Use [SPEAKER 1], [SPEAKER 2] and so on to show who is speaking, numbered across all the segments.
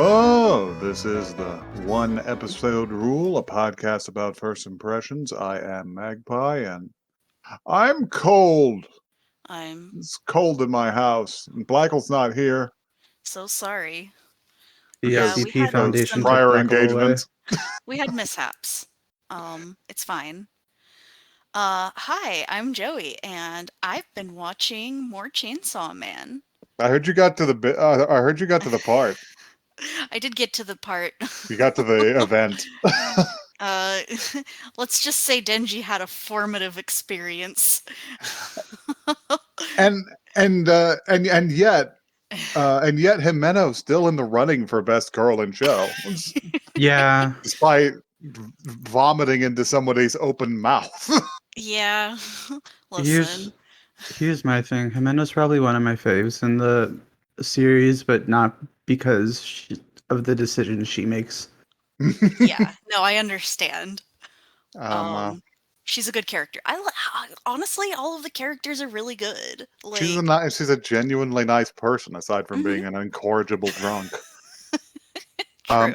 [SPEAKER 1] Oh, this is the One Episode Rule, a podcast about first impressions. I am Magpie, and I'm cold.
[SPEAKER 2] I'm
[SPEAKER 1] It's cold in my house. And Blackle's not here
[SPEAKER 2] so sorry.
[SPEAKER 3] The
[SPEAKER 1] because
[SPEAKER 2] We
[SPEAKER 3] SCP
[SPEAKER 2] had
[SPEAKER 1] of
[SPEAKER 3] Foundation
[SPEAKER 2] some
[SPEAKER 3] took
[SPEAKER 1] prior
[SPEAKER 3] Blackle away.
[SPEAKER 1] engagements.
[SPEAKER 2] we had mishaps. It's fine. Hi, I'm Joey, and I've been watching more Chainsaw Man.
[SPEAKER 1] I heard you got to the bit. I heard you got to the part.
[SPEAKER 2] I did get to the part.
[SPEAKER 1] You got to the event.
[SPEAKER 2] Uh, let's just say Denji had a formative experience.
[SPEAKER 1] and yet Jimeno's still in the running for best girl in show,
[SPEAKER 3] Yeah,
[SPEAKER 1] despite vomiting into somebody's open mouth.
[SPEAKER 2] Yeah,
[SPEAKER 3] here's
[SPEAKER 2] listen.
[SPEAKER 3] here's my thing. Jimena's probably one of my faves in the series, but not because of the decisions she makes.
[SPEAKER 2] Yeah, no, I understand.
[SPEAKER 1] um,
[SPEAKER 2] She's a good character. Honestly, all of the characters are really good.
[SPEAKER 1] she's a genuinely nice person, aside from being an incorrigible drunk.
[SPEAKER 2] True.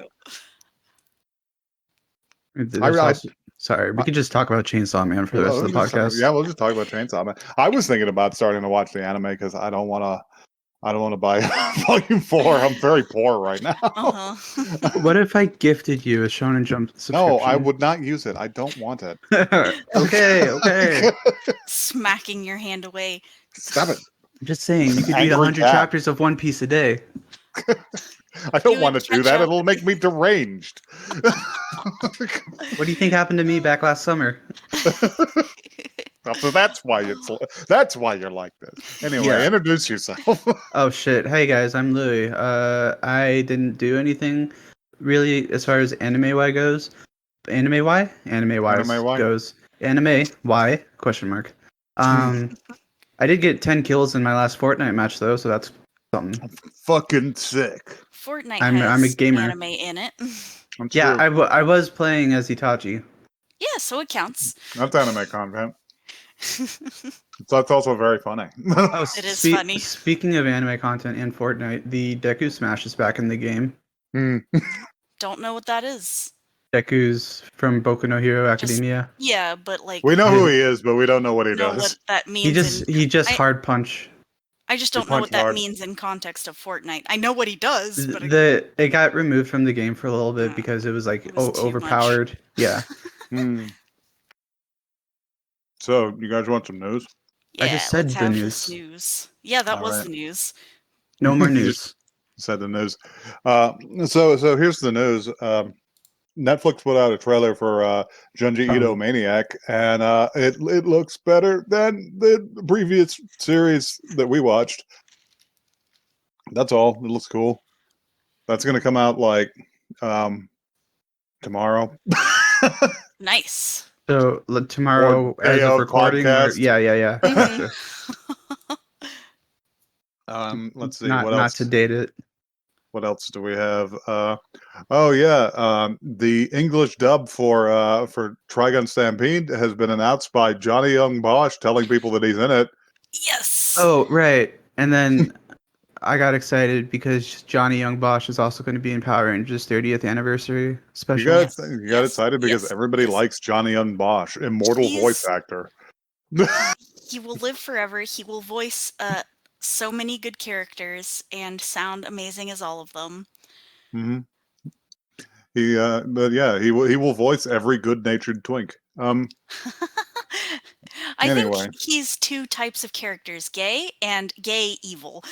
[SPEAKER 3] Sorry, we could just talk about Chainsaw Man for the rest of the podcast.
[SPEAKER 1] Yeah, we'll just talk about Chainsaw Man. I was thinking about starting to watch the anime because I don't want to buy Volume 4. I'm very poor right now.
[SPEAKER 3] What if I gifted you a Shonen Jump subscription?
[SPEAKER 1] No, I would not use it. I don't want it.
[SPEAKER 3] Okay.
[SPEAKER 2] Smacking your hand away.
[SPEAKER 1] Stop it.
[SPEAKER 3] I'm just saying, you could read
[SPEAKER 1] Angry
[SPEAKER 3] 100
[SPEAKER 1] cat.
[SPEAKER 3] chapters of One Piece a day.
[SPEAKER 1] I don't want to do that. It'll make me deranged.
[SPEAKER 3] What do you think happened to me back last summer?
[SPEAKER 1] So that's why you're like this. Anyway,
[SPEAKER 3] Yeah.
[SPEAKER 1] Introduce yourself.
[SPEAKER 3] Oh shit! Hey guys, I'm Louis. I didn't do anything really as far as anime Y goes. Anime Y goes. Anime Y question mark. I did get 10 kills in my last Fortnite match though, so that's something.
[SPEAKER 1] Fucking sick.
[SPEAKER 2] Fortnite
[SPEAKER 3] I'm
[SPEAKER 2] has
[SPEAKER 3] a gamer.
[SPEAKER 2] anime in it.
[SPEAKER 3] Yeah, I was playing as Itachi.
[SPEAKER 2] Yeah, so it counts.
[SPEAKER 1] That's anime content. That's also very funny.
[SPEAKER 2] It is funny.
[SPEAKER 3] Speaking of anime content and Fortnite, the Deku Smash is back in the game.
[SPEAKER 2] Don't know what that is.
[SPEAKER 3] Deku's from Boku no Hero Academia.
[SPEAKER 2] Yeah, but
[SPEAKER 1] we know who he is, but we don't know what he does.
[SPEAKER 2] What that means.
[SPEAKER 3] He just hard punch.
[SPEAKER 2] I just don't know what that means in context of Fortnite. I know what he does, but
[SPEAKER 3] it got removed from the game for a little bit because it was overpowered.
[SPEAKER 2] Much.
[SPEAKER 3] Yeah.
[SPEAKER 1] So, you guys want some news?
[SPEAKER 2] Yeah,
[SPEAKER 3] I just said
[SPEAKER 2] let's
[SPEAKER 3] the
[SPEAKER 2] have
[SPEAKER 3] news.
[SPEAKER 2] this news. Yeah, that was the news.
[SPEAKER 3] No more news.
[SPEAKER 1] Said the news. So here's the news. Netflix put out a trailer for Junji Ito Maniac, and it looks better than the previous series that we watched. That's all. It looks cool. That's going to come out tomorrow.
[SPEAKER 2] Nice.
[SPEAKER 3] So tomorrow as of recording. Yeah. Gotcha.
[SPEAKER 1] Let's see.
[SPEAKER 3] What else? Not to date it.
[SPEAKER 1] What else do we have? The English dub for Trigun Stampede has been announced by Johnny Young Bosch, telling people that he's in it.
[SPEAKER 2] Yes.
[SPEAKER 3] Oh, right. And then I got excited because Johnny Young Bosch is also going to be in Power Rangers 30th anniversary special.
[SPEAKER 1] You got excited because everybody likes Johnny Young Bosch, immortal voice actor.
[SPEAKER 2] He will live forever. He will voice so many good characters and sound amazing as all of them.
[SPEAKER 1] Mm-hmm. He will voice every good-natured twink.
[SPEAKER 2] I think he's two types of characters: gay and gay evil.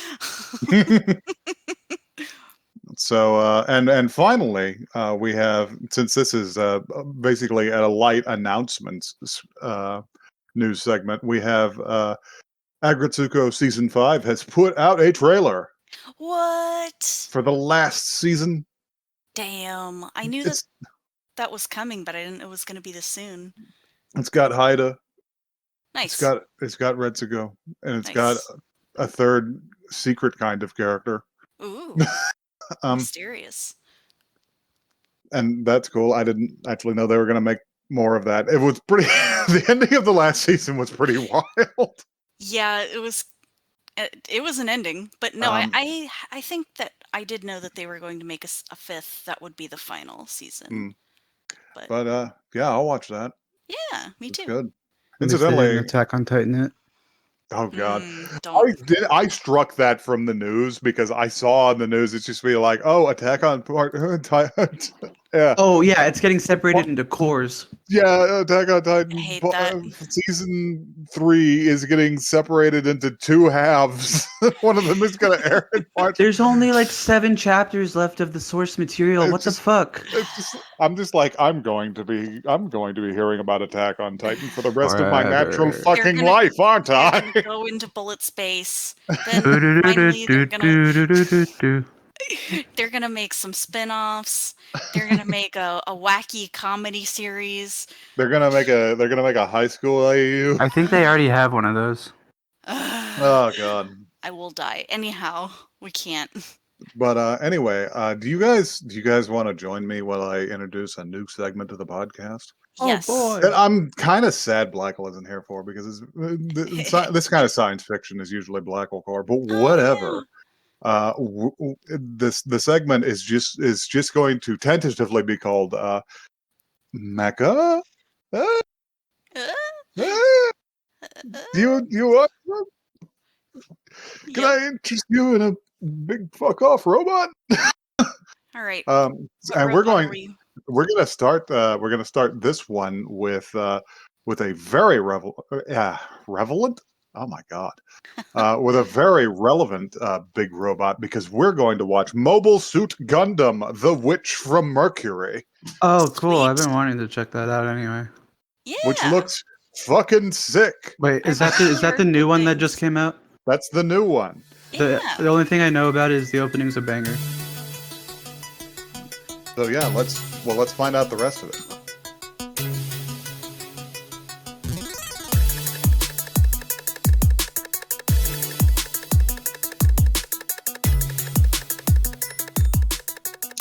[SPEAKER 1] So and finally, we have, since this is basically a light announcements news segment, we have Retsuko Season 5 has put out a trailer.
[SPEAKER 2] What?
[SPEAKER 1] For the last season.
[SPEAKER 2] Damn. I knew that was coming, but I didn't know it was going to be this soon.
[SPEAKER 1] It's got Haida.
[SPEAKER 2] Nice.
[SPEAKER 1] It's got Retsuko, and it's got a third secret kind of character.
[SPEAKER 2] Ooh. Mysterious.
[SPEAKER 1] And that's cool. I didn't actually know they were going to make more of that. It was pretty. The ending of the last season was pretty wild.
[SPEAKER 2] Yeah, it was an ending, but no, I think that I did know that they were going to make a fifth. That would be the final season.
[SPEAKER 1] But yeah, I'll watch that.
[SPEAKER 2] Yeah, me
[SPEAKER 1] It's
[SPEAKER 2] too.
[SPEAKER 1] good.
[SPEAKER 3] At least they didn't
[SPEAKER 1] Incidentally,
[SPEAKER 3] Attack on Titan it.
[SPEAKER 1] oh god,
[SPEAKER 2] Don't.
[SPEAKER 1] I struck that from the news because I saw in the news it's just be like, oh, Attack on Titan. Yeah.
[SPEAKER 3] Oh yeah, it's getting separated into cores.
[SPEAKER 1] Yeah, Attack on Titan
[SPEAKER 2] I hate that.
[SPEAKER 1] season 3 is getting separated into 2 halves. One of them is going to air in March.
[SPEAKER 3] There's only like 7 chapters left of the source material. What the fuck?
[SPEAKER 1] I'm just like I'm going to be hearing about Attack on Titan for the rest of my natural fucking life, aren't I?
[SPEAKER 2] They're gonna go into bullet space. Then finally they're gonna make some spin-offs. They're gonna make a wacky comedy series.
[SPEAKER 1] They're gonna make a high school AU.
[SPEAKER 3] I think they already have one of those.
[SPEAKER 1] Oh god.
[SPEAKER 2] I will die. Anyhow, we can't.
[SPEAKER 1] But anyway, do you guys want to join me while I introduce a new segment to the podcast?
[SPEAKER 2] Yes.
[SPEAKER 3] Oh boy.
[SPEAKER 1] That I'm kind of sad Blackle isn't here for because this kind of science fiction is usually Blackle core, but whatever. The segment is just going to tentatively be called Mecha. You what? Can I interest you in a big fuck off robot?
[SPEAKER 2] All right.
[SPEAKER 1] And we're gonna start this one with a very relevant. Oh my god. With a very relevant big robot because we're going to watch Mobile Suit Gundam: The Witch from Mercury.
[SPEAKER 3] Oh, cool! I've been wanting to check that out anyway.
[SPEAKER 2] Yeah.
[SPEAKER 1] Which looks fucking sick.
[SPEAKER 3] Wait, is that the new one that just came out?
[SPEAKER 1] That's the new one.
[SPEAKER 3] The only thing I know about it is the opening's a banger.
[SPEAKER 1] So yeah, let's find out the rest of it.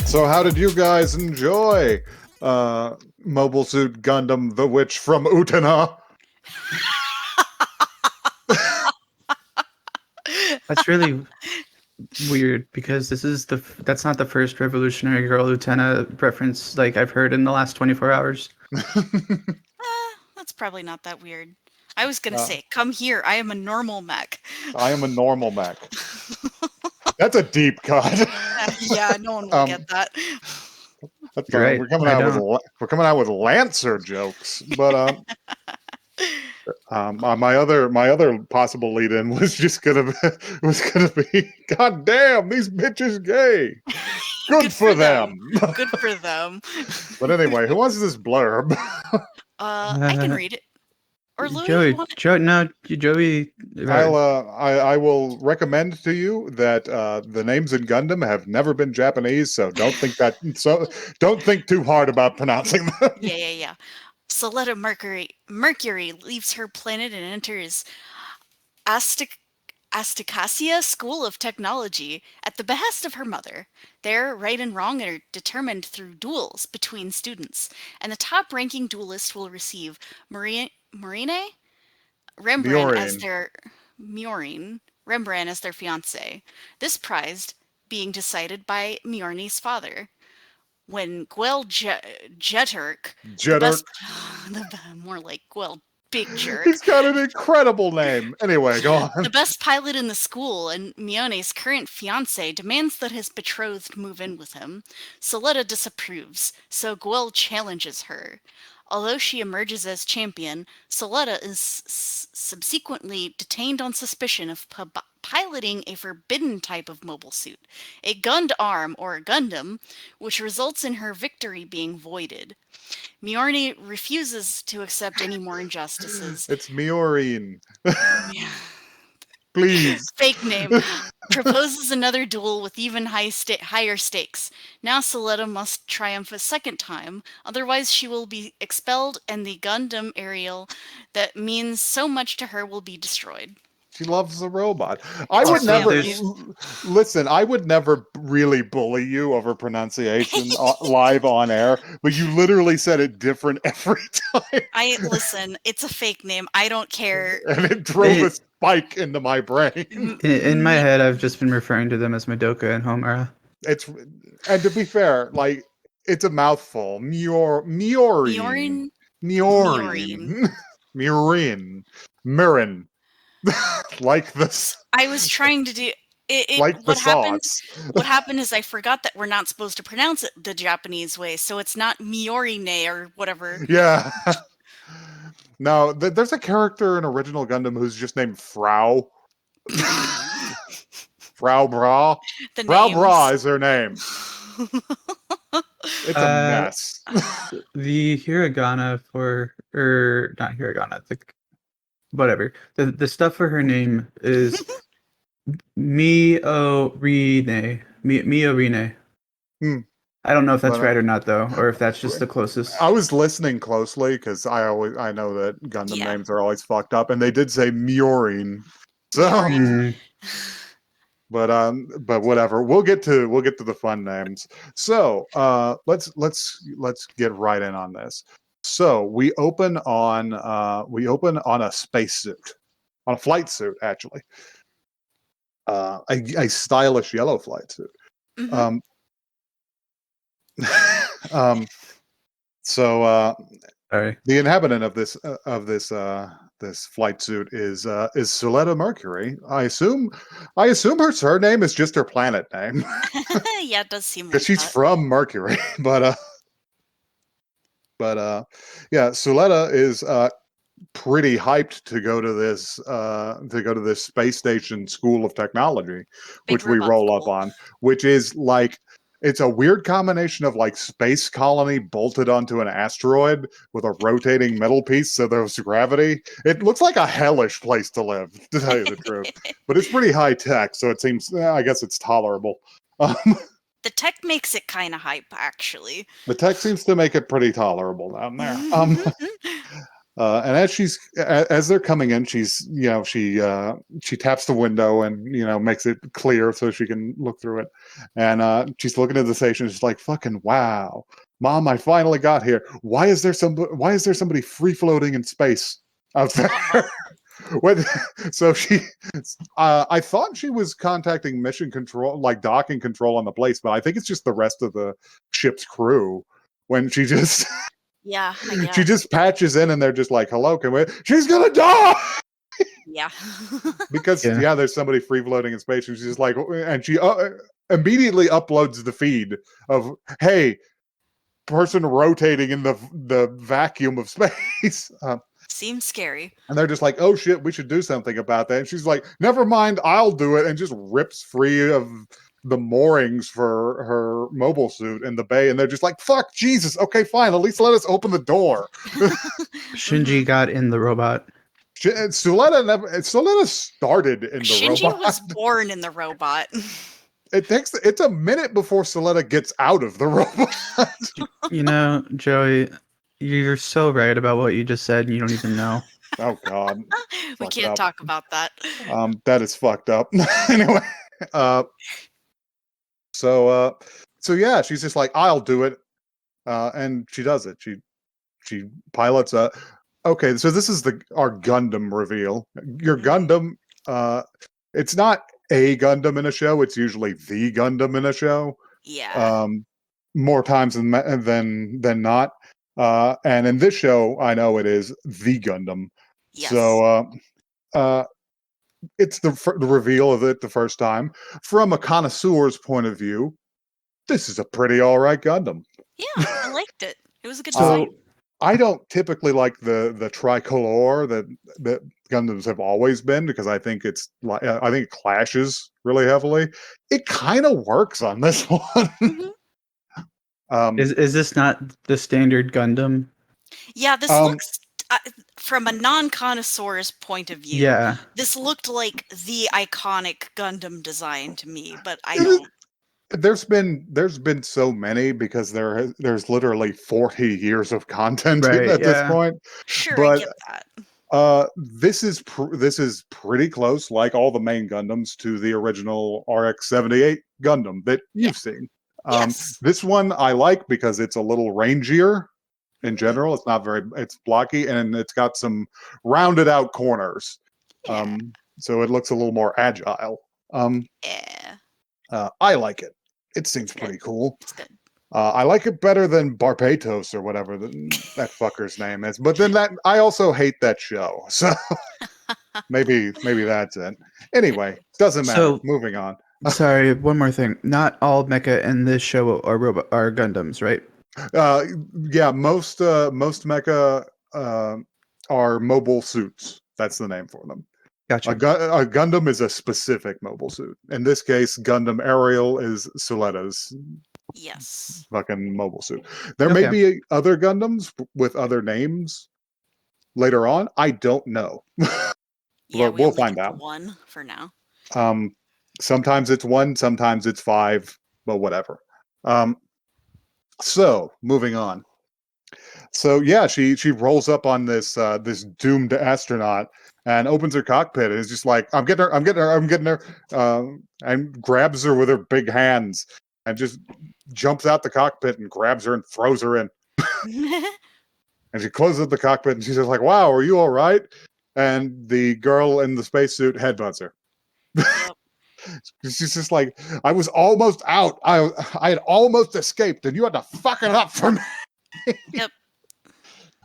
[SPEAKER 1] So how did you guys enjoy Mobile Suit Gundam: The Witch from Utena?
[SPEAKER 3] That's really weird because that's not the first Revolutionary Girl Utena reference like I've heard in the last 24 hours.
[SPEAKER 2] That's probably not that weird. I was gonna say, come here, I am a normal mech.
[SPEAKER 1] I am a normal mech. That's a deep cut.
[SPEAKER 2] Yeah, no one will get that.
[SPEAKER 1] That's
[SPEAKER 3] right.
[SPEAKER 1] We're coming out with Lancer jokes, but my other possible lead-in was just gonna be, God damn, these bitches gay. Good for them.
[SPEAKER 2] Good for them.
[SPEAKER 1] But anyway, who wants this blurb?
[SPEAKER 2] I can read it. Or Louis,
[SPEAKER 3] Joey.
[SPEAKER 1] I will recommend to you that the names in Gundam have never been Japanese, so don't think too hard about pronouncing them.
[SPEAKER 2] Yeah. Soletta Mercury leaves her planet and enters Astacasia School of Technology at the behest of her mother. There, right and wrong are determined through duels between students, and the top-ranking duelist will receive Marnine? Rembrandt as their fiancé. This prize being decided by Miorne's father. When Gwel Jeturk, more like Gwel Big Jerk.
[SPEAKER 1] He's got an incredible name. Anyway, go on.
[SPEAKER 2] The best pilot in the school and Mione's current fiancé demands that his betrothed move in with him. Soletta disapproves, so Gwel challenges her. Although she emerges as champion, Soletta is subsequently detained on suspicion of piloting a forbidden type of mobile suit, a Gundam or Gundam, which results in her victory being voided. Miorine refuses to accept any more injustices.
[SPEAKER 1] It's Miorine. Please.
[SPEAKER 2] Fake name. Proposes another duel with even higher stakes. Now Soletta must triumph a second time, otherwise she will be expelled and the Gundam aerial that means so much to her will be destroyed.
[SPEAKER 1] She loves the robot. I would never really bully you over pronunciation live on air, but you literally said it different every time.
[SPEAKER 2] Listen, it's a fake name. I don't care.
[SPEAKER 1] And it drove a spike into my brain.
[SPEAKER 3] In my head, I've just been referring to them as Madoka and Homura.
[SPEAKER 1] and to be fair, like it's a mouthful. Miorine,
[SPEAKER 2] Miorine.
[SPEAKER 1] Mirin, Mirin, like this,
[SPEAKER 2] I was trying to do it.
[SPEAKER 1] like the
[SPEAKER 2] What happened?
[SPEAKER 1] sauce.
[SPEAKER 2] What happened is I forgot that we're not supposed to pronounce it the Japanese way, so it's not Miorine or whatever.
[SPEAKER 1] Yeah. No, there's a character in original Gundam who's just named Frau. Frau Bra.
[SPEAKER 2] The
[SPEAKER 1] Frau
[SPEAKER 2] names.
[SPEAKER 1] Bra is her name. It's a mess.
[SPEAKER 3] The hiragana or not hiragana, whatever. The stuff for her name is Miorine. Miorine. I don't know if that's right or not, though, or if that's just the closest.
[SPEAKER 1] I was listening closely because I know that Gundam names are always fucked up, and they did say Miorine. So, but whatever. We'll get to the fun names. So, let's get right in on this. So we open on a spacesuit, on a flight suit, actually. A stylish yellow flight suit.
[SPEAKER 2] Mm-hmm.
[SPEAKER 1] So
[SPEAKER 3] Sorry.
[SPEAKER 1] the inhabitant of this flight suit is Suletta Mercury. I assume her surname is just her planet name.
[SPEAKER 2] Yeah, it does seem like
[SPEAKER 1] because she's from Mercury. But yeah, Suletta is pretty hyped to go to this space station school of technology, which we roll up on, which is like, it's a weird combination of like space colony bolted onto an asteroid with a rotating metal piece, so there's gravity. It looks like a hellish place to live, to tell you the truth. But it's pretty high tech, so it seems, I guess it's tolerable.
[SPEAKER 2] The tech makes it kind of hype, actually.
[SPEAKER 1] The tech seems to make it pretty tolerable down there. And as they're coming in, she's, she taps the window and, makes it clear so she can look through it. And she's looking at the station. She's like, "Fucking wow, Mom, I finally got here. Why is there somebody free floating in space out there?" So I thought she was contacting mission control, like docking control on the place, but I think it's just the rest of the ship's crew when she just.
[SPEAKER 2] Yeah, I guess.
[SPEAKER 1] She just patches in and they're just like, "Hello, can we?" She's gonna die!
[SPEAKER 2] Yeah.
[SPEAKER 1] Because, there's somebody free floating in space, and she's just like, and she immediately uploads the feed of, "Hey, person rotating in the vacuum of space."
[SPEAKER 2] Seems scary.
[SPEAKER 1] And they're just like, "Oh shit, we should do something about that." And she's like, "Never mind, I'll do it," and just rips free of the moorings for her mobile suit in the bay, and they're just like, "Fuck, Jesus, okay, fine, at least let us open the door."
[SPEAKER 3] Shinji got in the robot.
[SPEAKER 1] Suletta started in the
[SPEAKER 2] Shinji
[SPEAKER 1] robot.
[SPEAKER 2] was born in the robot.
[SPEAKER 1] It's a minute before Suletta gets out of the robot.
[SPEAKER 3] Joey, you're so right about what you just said, and you don't even know.
[SPEAKER 1] Oh God,
[SPEAKER 2] we can't talk about that.
[SPEAKER 1] That is fucked up. Anyway, so yeah, she's just like, "I'll do it," and she does it. She pilots a. Okay, so this is our Gundam reveal. Your Gundam, it's not a Gundam in a show; it's usually the Gundam in a show.
[SPEAKER 2] Yeah.
[SPEAKER 1] More times than not. And in this show, I know it is the Gundam.
[SPEAKER 2] Yes.
[SPEAKER 1] So it's the reveal of it the first time. From a connoisseur's point of view, this is a pretty all right Gundam.
[SPEAKER 2] Yeah, I liked it. It was a good design.
[SPEAKER 1] I don't typically like the tricolor that Gundams have always been, because I think it clashes really heavily. It kind of works on this one.
[SPEAKER 2] Mm-hmm.
[SPEAKER 3] Is this not the standard Gundam?
[SPEAKER 2] Yeah, this looks, from a non-connoisseur's point of view, this looked like the iconic Gundam design to me, but I don't.
[SPEAKER 1] There's been so many, because there's literally 40 years of content at this point.
[SPEAKER 2] Sure,
[SPEAKER 1] but,
[SPEAKER 2] I get that.
[SPEAKER 1] This is pretty close, like all the main Gundams, to the original RX-78 Gundam that you've seen.
[SPEAKER 2] Yes.
[SPEAKER 1] This one I like because it's a little rangier in general. It's blocky, and it's got some rounded out corners. So it looks a little more agile. I like it. It seems pretty cool.
[SPEAKER 2] It's good.
[SPEAKER 1] I like it better than Barbatos or whatever that fucker's name is. But then I also hate that show. So maybe that's it. Anyway, doesn't matter.
[SPEAKER 3] So-
[SPEAKER 1] Moving on.
[SPEAKER 3] Sorry, one more thing. Not all mecha in this show are Gundams, right?
[SPEAKER 1] Yeah, most mecha are mobile suits. That's the name for them.
[SPEAKER 3] Gotcha.
[SPEAKER 1] A Gundam is a specific mobile suit. In this case, Gundam Ariel is Soletta's fucking mobile suit. There may be other Gundams with other names later on. I don't know.
[SPEAKER 2] Yeah,
[SPEAKER 1] we'll find out.
[SPEAKER 2] One for now.
[SPEAKER 1] Sometimes it's 1, sometimes it's 5, but whatever. So moving on. So yeah, she rolls up on this this doomed astronaut and opens her cockpit and is just like, I'm getting her, and grabs her with her big hands and just jumps out the cockpit and grabs her and throws her in. And she closes up the cockpit and she's just like, wow, are you all right? And the girl in the spacesuit headbutts her.
[SPEAKER 2] Yep.
[SPEAKER 1] She's just like, I was almost out. I had almost escaped and you had to fuck it up for me.
[SPEAKER 2] Yep.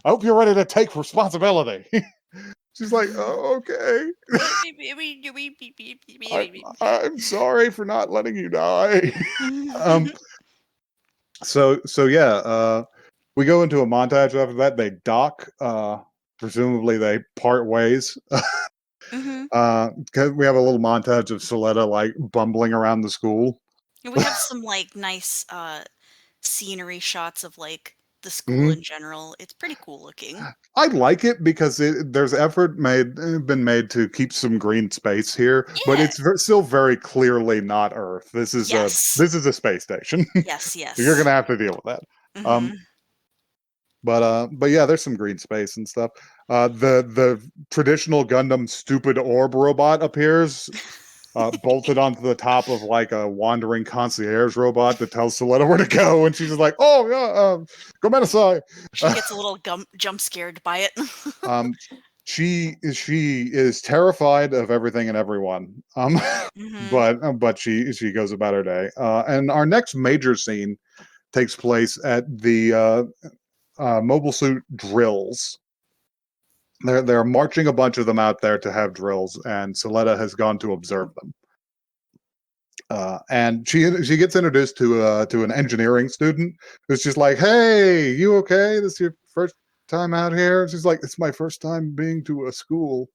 [SPEAKER 1] I hope you're ready to take responsibility. She's like, oh, okay. I'm sorry for not letting you die. So yeah, we go into a montage after that. They dock. Presumably they part ways. Because we have a little montage of Soletta like bumbling around the school.
[SPEAKER 2] And we have some like nice scenery shots of like the school in general. It's pretty cool looking.
[SPEAKER 1] I like it because there's effort been made to keep some green space here, but it's still very clearly not Earth. This is a space station.
[SPEAKER 2] Yes.
[SPEAKER 1] You're gonna have to deal with that. But yeah, there's some green space and stuff. The traditional Gundam stupid orb robot appears. Bolted onto the top of like a wandering concierge robot that tells Soletta where to go, and she's just like, "Oh yeah, go Menasai."
[SPEAKER 2] She gets a little jump scared by it.
[SPEAKER 1] She is terrified of everything and everyone. But she goes about her day. And our next major scene takes place at the mobile suit drills. They're marching a bunch of them out there to have drills, and Soletta has gone to observe them. And she gets introduced to an engineering student who's just like, "Hey, you okay? This is your first time out here?" She's like, "It's my first time being to a school.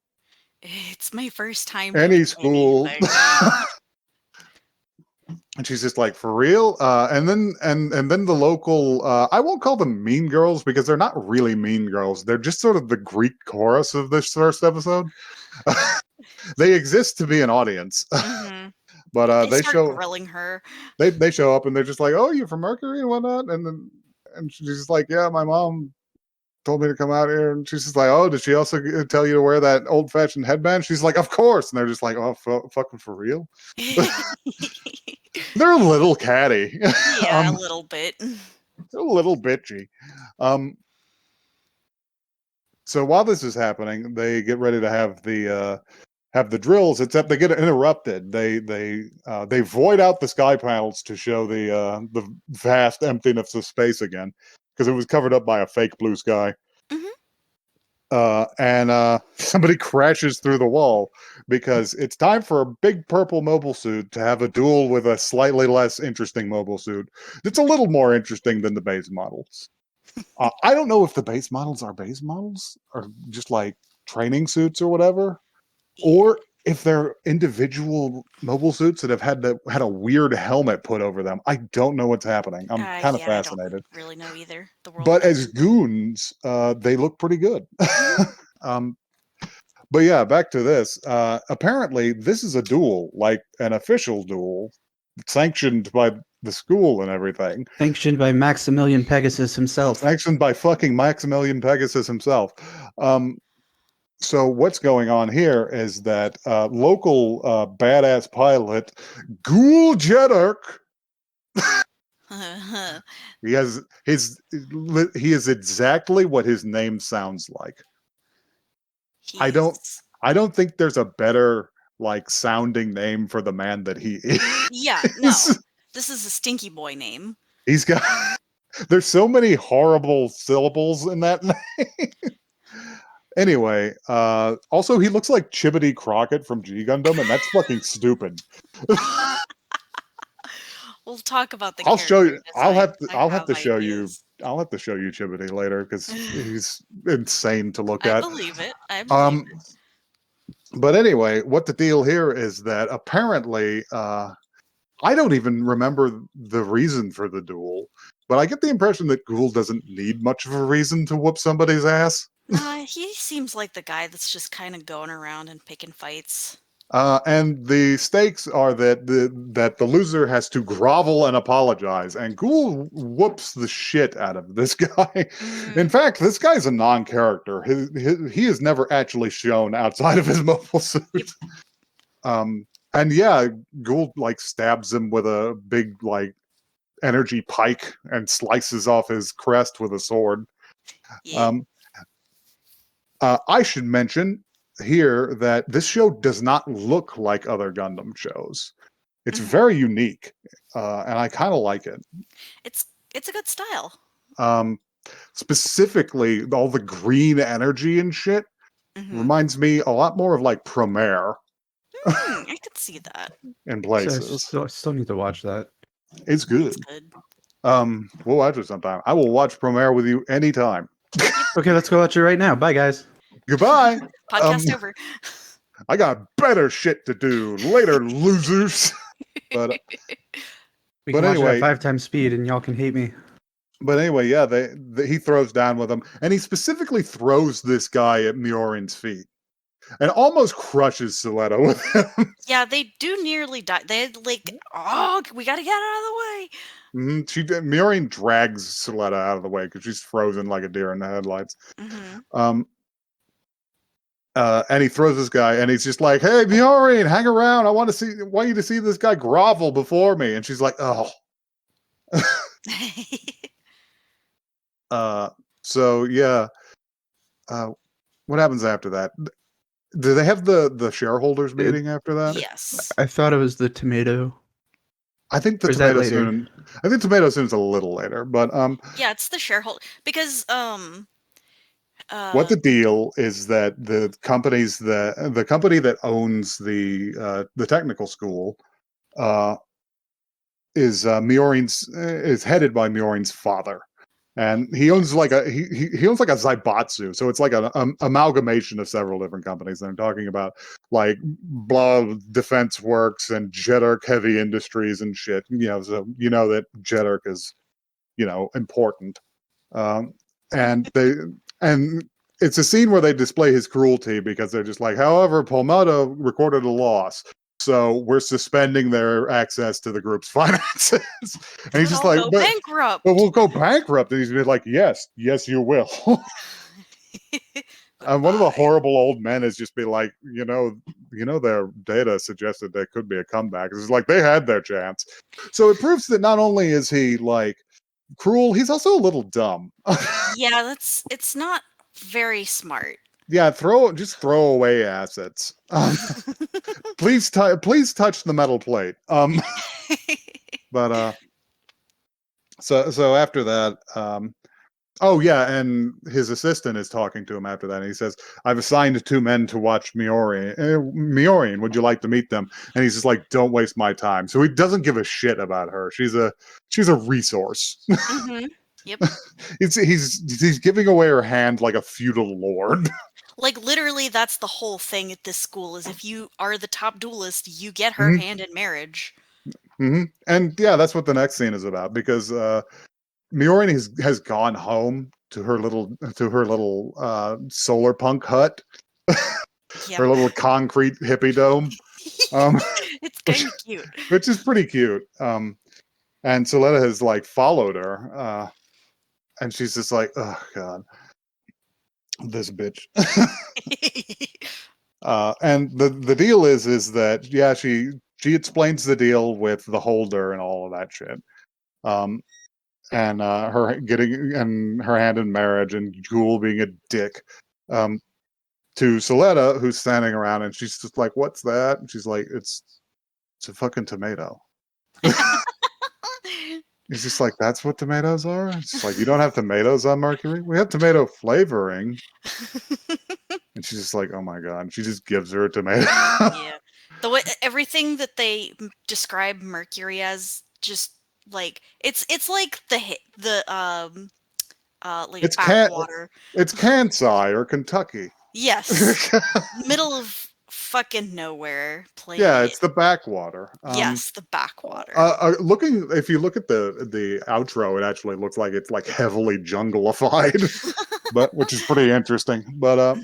[SPEAKER 2] It's my first time.
[SPEAKER 1] Any school." And she's just like, "For real?" And then the local, I won't call them mean girls because they're not really mean girls. They're just sort of the Greek chorus of this first episode. They exist to be an audience. But they start
[SPEAKER 2] grilling her.
[SPEAKER 1] They show up and they're just like, "Oh, you're from Mercury and whatnot," and she's just like, "Yeah, my mom told me to come out here," and she's just like, "Oh, did she also tell you to wear that old-fashioned headband?" She's like, "Of course," and they're just like, "Oh, fucking for real." They're a little catty.
[SPEAKER 2] Yeah, a little bit.
[SPEAKER 1] A little bitchy. So while this is happening, they get ready to have the drills, except they get interrupted. They void out the sky panels to show the vast emptiness of space again, because it was covered up by a fake blue sky. And somebody crashes through the wall because it's time for a big purple mobile suit to have a duel with a slightly less interesting mobile suit. It's a little more interesting than the base models. I don't know if the base models are base models or just like training suits or whatever, or if they're individual mobile suits that have had a weird helmet put over them. I don't know what's happening. I'm kind of fascinated.
[SPEAKER 2] I don't really know either.
[SPEAKER 1] But as goons, they look pretty good. But yeah, back to this. Apparently, this is a duel, like an official duel, sanctioned by the school and everything.
[SPEAKER 3] Sanctioned by Maximilian Pegasus himself.
[SPEAKER 1] Sanctioned by fucking Maximilian Pegasus himself. So what's going on here is that local badass pilot Ghoul Jeddark. He is exactly what his name sounds like. I don't think there's a better like sounding name for the man that he is.
[SPEAKER 2] Yeah, no. This is a stinky boy name.
[SPEAKER 1] He's got. There's so many horrible syllables in that name. Anyway, also he looks like Chibity Crockett from G Gundam, and that's fucking stupid.
[SPEAKER 2] We'll talk about the.
[SPEAKER 1] I'll show you. I'll have
[SPEAKER 2] ideas.
[SPEAKER 1] to show you. I'll have to show you Chibity later because he's insane to look at.
[SPEAKER 2] I believe it.
[SPEAKER 1] But anyway, what the deal here is that apparently, I don't even remember the reason for the duel, but I get the impression that Ghoul doesn't need much of a reason to whoop somebody's ass.
[SPEAKER 2] He seems like the guy that's just kind of going around and picking fights.
[SPEAKER 1] And the stakes are that the loser has to grovel and apologize, and Ghoul whoops the shit out of this guy. In fact, this guy's a non-character. He is never actually shown outside of his mobile suit. Yep. And yeah, Ghoul like stabs him with a big like energy pike and slices off his crest with a sword. Yeah. I should mention here that this show does not look like other Gundam shows. It's very unique, and I kind of like it.
[SPEAKER 2] It's a good style.
[SPEAKER 1] Specifically, all the green energy and shit reminds me a lot more of like Promare.
[SPEAKER 2] I could see that
[SPEAKER 1] in places.
[SPEAKER 3] I still need to watch that.
[SPEAKER 1] It's good. We'll watch it sometime. I will watch Promare with you anytime.
[SPEAKER 3] Okay, let's go watch it right now. Bye, guys.
[SPEAKER 1] Goodbye.
[SPEAKER 2] Podcast over.
[SPEAKER 1] I got better shit to do later, losers. But
[SPEAKER 3] we can watch it at 5 times speed, and y'all can hate me.
[SPEAKER 1] But anyway, yeah, he throws down with him, and he specifically throws this guy at Miorine's feet, and almost crushes Suletta with him.
[SPEAKER 2] Yeah, they do nearly die. They like, we gotta get out of the way.
[SPEAKER 1] Miorine drags Suletta out of the way because she's frozen like a deer in the headlights. And he throws this guy, and he's just like, "Hey, Miorine, hang around. I want you to see this guy grovel before me." And she's like, "Oh." So yeah. What happens after that? Do they have the shareholders meeting after that?
[SPEAKER 2] Yes.
[SPEAKER 3] I thought it was the tomato.
[SPEAKER 1] I think the tomato soon. I think tomato soon is a little later, but
[SPEAKER 2] yeah, it's the shareholder because
[SPEAKER 1] what the deal is that the company that owns the technical school is headed by Miorine's father, and he owns like he owns like a Zaibatsu, so it's like an amalgamation of several different companies. And I'm talking about like blah Defense Works and Jeturk Heavy Industries and shit. So you know that Jeturk is important, and it's a scene where they display his cruelty because they're just like, however, Palmada recorded a loss, so we're suspending their access to the group's finances. And he's just like,
[SPEAKER 2] bankrupt.
[SPEAKER 1] But we'll go bankrupt. And he's like, yes, you will. And one of the horrible old men is just be like, their data suggested there could be a comeback. It's like they had their chance. So it proves that not only is he like cruel, he's also a little dumb.
[SPEAKER 2] Yeah, it's not very smart.
[SPEAKER 1] Yeah, just throw away assets. Please touch the metal plate. But so after that, oh yeah, and his assistant is talking to him after that, and he says, "I've assigned 2 men to watch Miorine. Miorine, would you like to meet them?" And he's just like, "Don't waste my time." So he doesn't give a shit about her. She's a resource.
[SPEAKER 2] Yep.
[SPEAKER 1] He's giving away her hand like a feudal lord.
[SPEAKER 2] Like literally, that's the whole thing at this school. Is if you are the top duelist, you get her hand in marriage.
[SPEAKER 1] And yeah, that's what the next scene is about, because Miorine has gone home to her little solar punk hut, her little concrete hippie dome.
[SPEAKER 2] It's kind of cute,
[SPEAKER 1] which is pretty cute. And Suletta has like followed her, and she's just like, "Oh God, this bitch." And the deal is that she explains the deal with the holder and all of that shit. And her getting her hand in marriage, and Jewel being a dick to Suletta, who's standing around, and she's just like, "What's that?" And she's like, "It's a fucking tomato." He's just like, that's what tomatoes are? It's just like, you don't have tomatoes on Mercury? We have tomato flavoring. And she's just like, oh my God. And she just gives her a tomato.
[SPEAKER 2] Yeah. The way everything that they describe Mercury as, just like it's like like
[SPEAKER 1] It's
[SPEAKER 2] backwater.
[SPEAKER 1] It's Kansai or Kentucky.
[SPEAKER 2] Yes. Middle of fucking nowhere planet.
[SPEAKER 1] Yeah, it's the backwater.
[SPEAKER 2] Yes, the backwater.
[SPEAKER 1] If you look at the outro, it actually looks like it's like heavily junglified, which is pretty interesting. But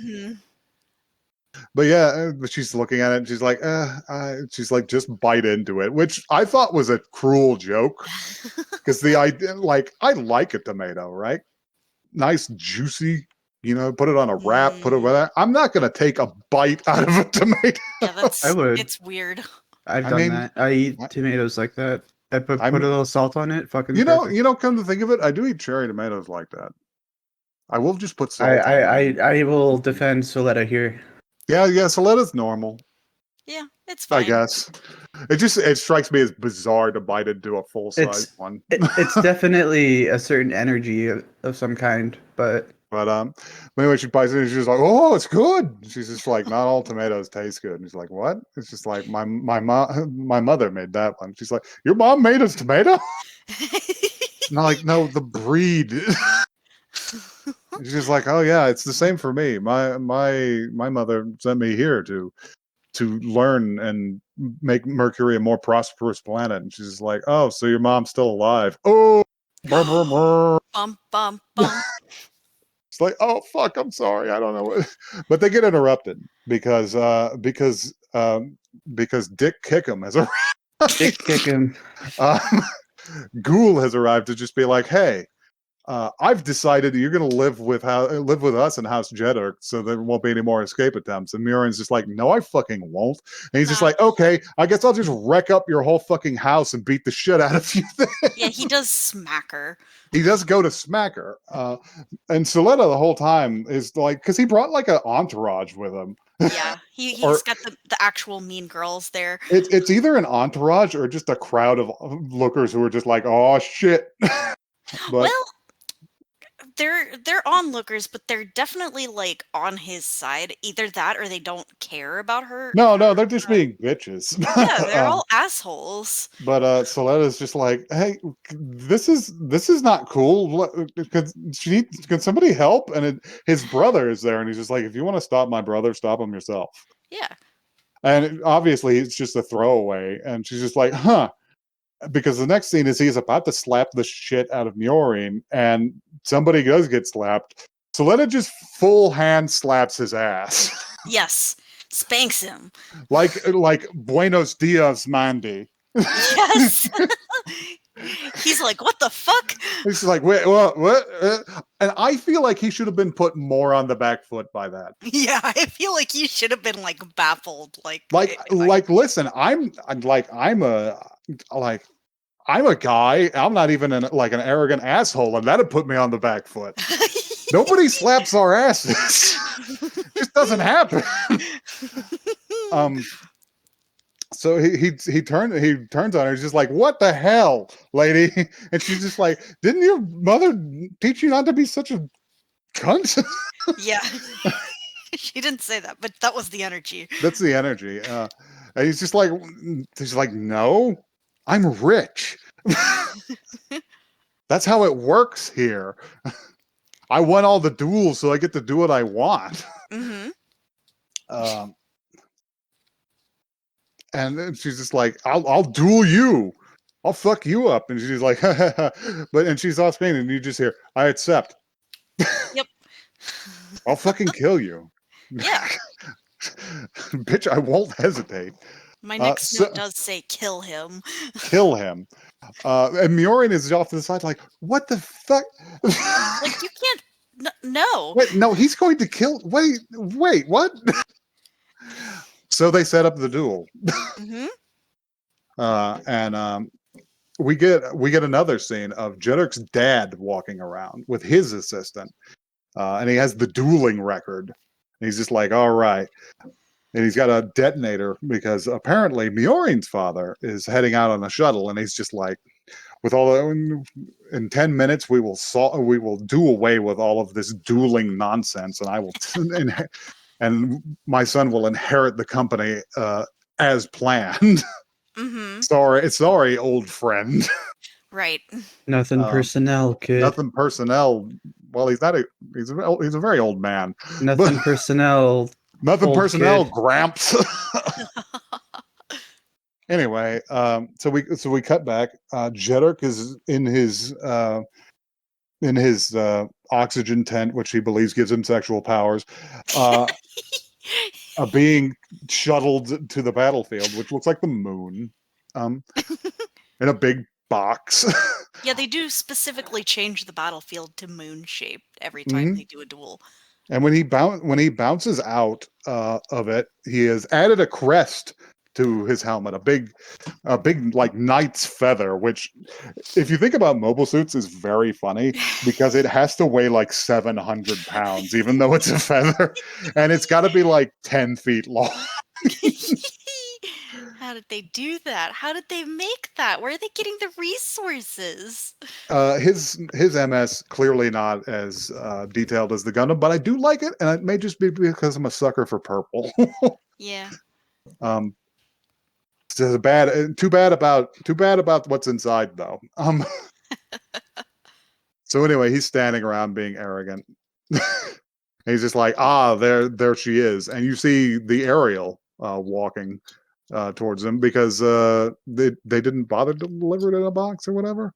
[SPEAKER 1] yeah, she's looking at it and she's like, she's like, just bite into it, which I thought was a cruel joke because the idea, like, I like a tomato, right? Nice, juicy. Put it on a wrap, put it with that. I'm not going to take a bite out of a tomato.
[SPEAKER 2] Yeah,
[SPEAKER 3] I would.
[SPEAKER 2] It's weird.
[SPEAKER 3] I've done that. I eat tomatoes like that. I put a little salt on it. Fucking perfect.
[SPEAKER 1] Come to think of it, I do eat cherry tomatoes like that. I will just put salt on it.
[SPEAKER 3] I will defend Soletta here.
[SPEAKER 1] Yeah, Soletta's normal.
[SPEAKER 2] Yeah, it's fine.
[SPEAKER 1] I guess. It strikes me as bizarre to bite into a full-size one.
[SPEAKER 3] It's definitely a certain energy of some kind, but
[SPEAKER 1] anyway, she bites it and she's like, oh, it's good. She's just like, not all tomatoes taste good. And he's like, what? It's just like, my mother made that one. She's like, your mom made us tomato? And I'm like, no, the breed. She's just like, oh yeah, it's the same for me. My mother sent me here to learn and make Mercury a more prosperous planet. And she's just like, oh, so your mom's still alive. Oh,
[SPEAKER 2] bum bum bum.
[SPEAKER 1] It's like, oh fuck, I'm sorry, I don't know what. But they get interrupted because Dick Kickham has arrived.
[SPEAKER 3] Dick Kickham.
[SPEAKER 1] Ghoul has arrived to just be like, hey, I've decided you're going to live with us in House Jeddah, so there won't be any more escape attempts. And Mirin's just like, no, I fucking won't. And he's just like, okay, I guess I'll just wreck up your whole fucking house and beat the shit out of you.
[SPEAKER 2] Yeah, he does smack her.
[SPEAKER 1] He does go to smack her. And Soletta the whole time is like, because he brought like an entourage with him.
[SPEAKER 2] Yeah, he's got the actual mean girls there.
[SPEAKER 1] It's either an entourage or just a crowd of lookers who are just like, oh shit.
[SPEAKER 2] Well, they're onlookers, but they're definitely like on his side. Either that or they don't care about her.
[SPEAKER 1] No, they're just being bitches.
[SPEAKER 2] Yeah, they're all assholes.
[SPEAKER 1] But Soletta's just like, hey, this is not cool. Can somebody help? And his brother is there, and he's just like, if you want to stop my brother, stop him yourself.
[SPEAKER 2] Yeah. And
[SPEAKER 1] obviously it's just a throwaway, and she's just like, huh. Because the next scene is he's about to slap the shit out of Miorine, and somebody does get slapped. Soletta just full hand slaps his ass.
[SPEAKER 2] Yes, spanks him.
[SPEAKER 1] Like Buenos Dias, Mandy.
[SPEAKER 2] Yes. He's like, what the fuck?
[SPEAKER 1] He's like, wait, what? And I feel like he should have been put more on the back foot by that.
[SPEAKER 2] Yeah, I feel like he should have been like baffled. Like
[SPEAKER 1] listen, I'm a guy. I'm not even an arrogant asshole, and that'd put me on the back foot. Nobody slaps our asses. Just doesn't happen. So he turns on her. He's just like, "What the hell, lady?" And she's just like, "Didn't your mother teach you not to be such a cunt?"
[SPEAKER 2] Yeah, she didn't say that, but that was the energy.
[SPEAKER 1] That's the energy. And he's just like, "No, I'm rich. That's how it works here. I won all the duels, so I get to do what I want." Mm-hmm. And then she's just like, I'll duel you. I'll fuck you up. And she's like, and she's off screen, and you just hear, I accept.
[SPEAKER 2] Yep.
[SPEAKER 1] I'll fucking kill you.
[SPEAKER 2] Yeah.
[SPEAKER 1] Bitch, I won't hesitate.
[SPEAKER 2] My next note does say kill him.
[SPEAKER 1] Kill him. And Miorine is off to the side like, what the fuck?
[SPEAKER 2] Like, you can't, no.
[SPEAKER 1] Wait, no, he's going to kill, wait, what? So they set up the duel. Mm-hmm. And we get another scene of Jeddark's dad walking around with his assistant. And he has the dueling record. And he's just like, all right. And he's got a detonator because apparently Miorine's father is heading out on a shuttle, and he's just like, with all in 10 minutes we will do away with all of this dueling nonsense, and I will and my son will inherit the company as planned. Sorry, old friend.
[SPEAKER 2] Right.
[SPEAKER 3] Nothing personnel, kid.
[SPEAKER 1] Nothing personnel. Well, he's not he's a very old man.
[SPEAKER 3] Nothing personnel.
[SPEAKER 1] Nothing personnel,
[SPEAKER 3] kid.
[SPEAKER 1] Gramps. Anyway, so we cut back. Jeddark is in his oxygen tent, which he believes gives him sexual powers. Being shuttled to the battlefield, which looks like the moon, in a big box.
[SPEAKER 2] Yeah, they do specifically change the battlefield to moon shaped every time they do a duel.
[SPEAKER 1] And when he bounces out of it, he has added a crest to his helmet, a big like knight's feather, which, if you think about mobile suits, is very funny because it has to weigh like 700 pounds, even though it's a feather, and it's got to be like 10 feet long.
[SPEAKER 2] How did they do that? How did they make that? Where are they getting the resources?
[SPEAKER 1] His MS clearly not as detailed as the Gundam, but I do like it, and it may just be because I'm a sucker for purple.
[SPEAKER 2] Yeah.
[SPEAKER 1] Too bad about what's inside though. So anyway, he's standing around being arrogant. He's just like, there she is, and you see the aerial walking towards him because they didn't bother to deliver it in a box or whatever.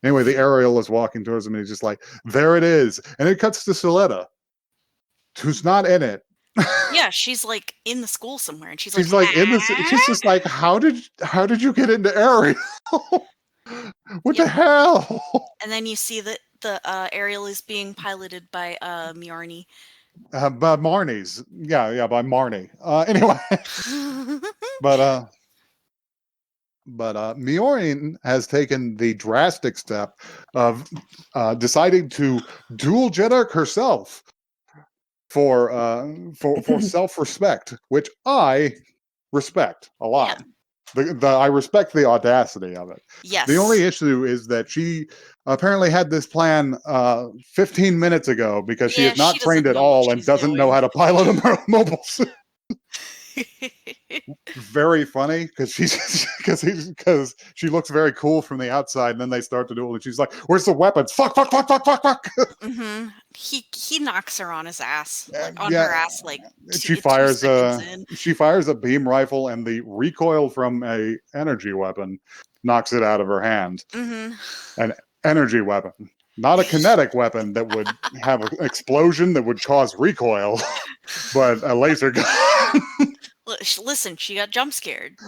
[SPEAKER 1] Anyway, the aerial is walking towards him, and he's just like, there it is, and it cuts to Soletta, who's not in it.
[SPEAKER 2] Yeah, she's like in the school somewhere, and she's
[SPEAKER 1] like in this. She's just like, how did you get into aerial? What the hell?
[SPEAKER 2] And then you see that the aerial is being piloted by Miorine.
[SPEAKER 1] By Marnie's, by Marnie. Anyway, but Miorine has taken the drastic step of deciding to duel Jeddark herself for self-respect, which I respect a lot. Yeah. I respect the audacity of it.
[SPEAKER 2] Yes.
[SPEAKER 1] The only issue is that she apparently had this plan 15 minutes ago because she is not trained at all and doesn't know how to pilot a mobile suit. Very funny because she looks very cool from the outside, and then they start to duel, and she's like, "Where's the weapons? Fuck!"
[SPEAKER 2] Mm-hmm. He knocks her on his ass, her ass. Like
[SPEAKER 1] she fires a beam rifle, and the recoil from a energy weapon knocks it out of her hand.
[SPEAKER 2] Mm-hmm.
[SPEAKER 1] An energy weapon, not a kinetic weapon that would have an explosion that would cause recoil, but a laser gun.
[SPEAKER 2] Listen, she got jump scared.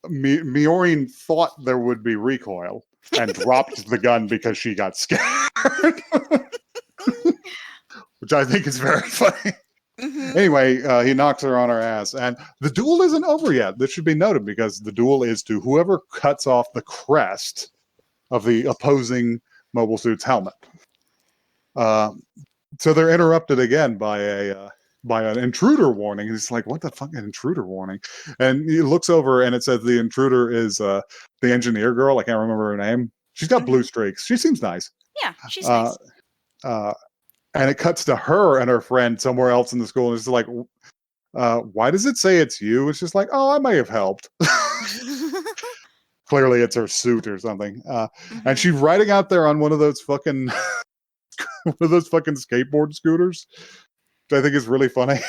[SPEAKER 1] Miorine thought there would be recoil and dropped the gun because she got scared. Which I think is very funny. Mm-hmm. Anyway, he knocks her on her ass, and the duel isn't over yet. This should be noted because the duel is to whoever cuts off the crest of the opposing mobile suit's helmet. So they're interrupted again by an intruder warning. He's like, what the fuck, an intruder warning? And he looks over, and it says the intruder is the engineer girl. I can't remember her name. She's got blue streaks. She seems nice.
[SPEAKER 2] Yeah, she's nice.
[SPEAKER 1] And it cuts to her and her friend somewhere else in the school, and it's like, why does it say it's you? It's just like, oh, I may have helped. Clearly it's her suit or something. And she's riding out there on one of those fucking skateboard scooters, which I think is really funny.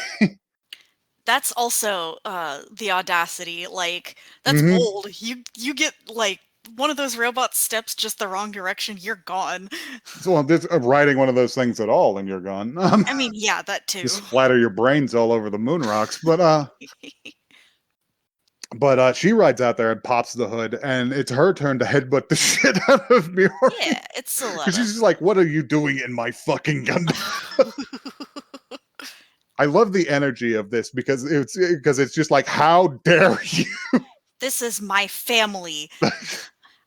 [SPEAKER 2] That's also the audacity. Like, that's bold. You get like one of those robot steps just the wrong direction, you're gone.
[SPEAKER 1] So riding one of those things at all, and you're gone.
[SPEAKER 2] I mean, yeah, that too.
[SPEAKER 1] Just splatter your brains all over the moon rocks. But she rides out there and pops the hood, and it's her turn to headbutt the shit out of Miorine.
[SPEAKER 2] Yeah, it's Soletta.
[SPEAKER 1] She's just like, what are you doing in my fucking Gundam? I love the energy of this because it's just like, how dare you?
[SPEAKER 2] This is my family.